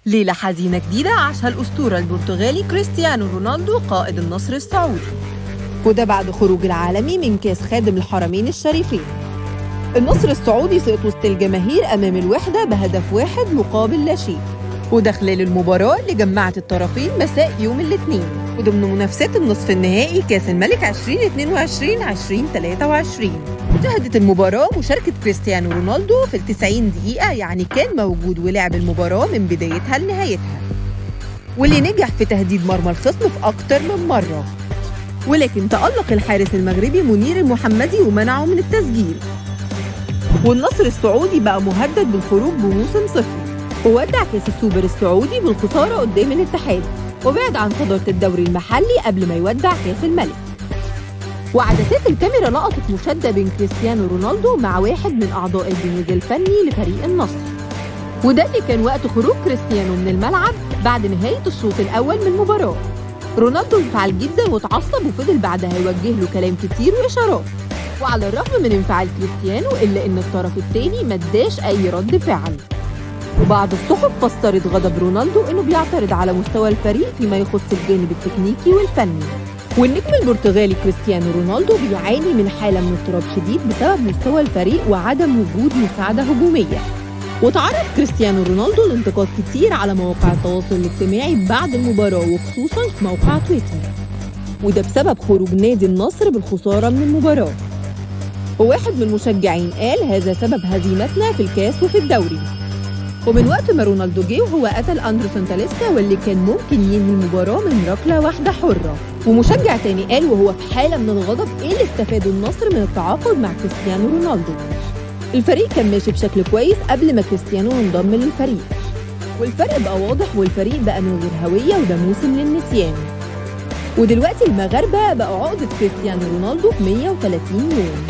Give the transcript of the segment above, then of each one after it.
ليلة حزينة جديدة عاشها الأسطورة البرتغالي كريستيانو رونالدو قائد النصر السعودي، وده بعد خروج العالمي من كأس خادم الحرمين الشريفين. النصر السعودي سقط وسط الجماهير أمام الوحدة بهدف واحد مقابل لا شيء، وده خلال المباراة اللي جمعت الطرفين مساء يوم الاثنين وضمن منافسات النصف النهائي كأس الملك 2022-2023. شهدت المباراة مشاركة كريستيانو رونالدو في 90 دقيقة، يعني كان موجود ولعب المباراة من بدايتها لنهايتها، واللي نجح في تهديد مرمى الخصم في أكتر من مرة. ولكن تألق الحارس المغربي منير المحمدي ومنعه من التسجيل، والنصر السعودي بقى مهدد بالخروج بموسم صفري، وودع كاس السوبر السعودي بالخسارة قدام الاتحاد، وبعد عن صدارة الدوري المحلي قبل ما يودع كاس الملك. وعدسات الكاميرا لقطت مشادة بين كريستيانو رونالدو مع واحد من أعضاء الجهاز الفني لفريق النصر، وده اللي كان وقت خروج كريستيانو من الملعب بعد نهاية الشوط الأول من المباراة. رونالدو انفعل جدا واتعصب، وفضل بعدها يوجه له كلام كتير وإشارات، وعلى الرغم من انفعال كريستيانو إلا إن الطرف الثاني ما اداش أي رد فعل. وبعض الصحف فسرت غضب رونالدو إنه بيعترض على مستوى الفريق فيما يخص الجانب التكنيكي والفني. والنجم البرتغالي كريستيانو رونالدو بيعاني من حالة من اضطراب شديد بسبب مستوى الفريق وعدم وجود مساعدة هجومية. وتعرض كريستيانو رونالدو لانتقاد كتير على مواقع التواصل الاجتماعي بعد المباراة، وخصوصا في موقع تويتر، وده بسبب خروج نادي النصر بالخسارة من المباراة. وواحد من المشجعين قال: هذا سبب هزيمتنا في الكاس وفي الدوري. ومن وقت ما رونالدو جه وهو قتل أندرسون تاليسكا، واللي كان ممكن ينهي المباراة من ركلة واحدة حرة. ومشجع تاني قال وهو في حالة من الغضب: ايه اللي استفاده النصر من التعاقد مع كريستيانو رونالدو؟ الفريق كان ماشي بشكل كويس قبل ما كريستيانو انضم للفريق، والفرق بقى واضح، والفريق بقى من غير هوية، وده موسم للنسيان. ودلوقتي المغاربة بقوا عقدة كريستيانو رونالدو في 130 يوم.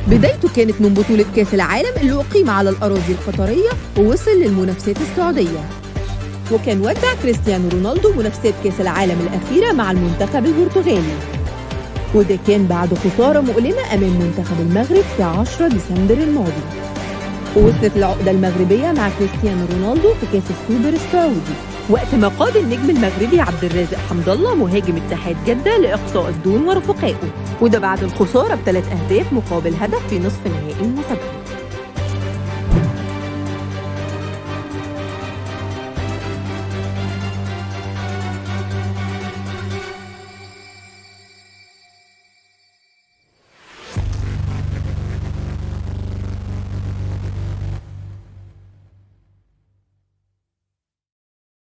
بدايته كانت من بطولة كأس العالم اللي أقيم على الأراضي القطرية، ووصل للمنافسات السعودية. وكان ودع كريستيانو رونالدو منافسات كأس العالم الأخيرة مع المنتخب البرتغالي، وده كان بعد خسارة مؤلمة أمام منتخب المغرب في 10 ديسمبر الماضي. ووصلت العقدة المغربية مع كريستيانو رونالدو في كأس السوبر السعودي، وقت ما قاد النجم المغربي عبد الرازق حمد الله مهاجم اتحاد جدة لإقصاء الدون ورفقائه، وده بعد الخسارة ب3 أهداف مقابل هدف في نصف نهائي المسابقة.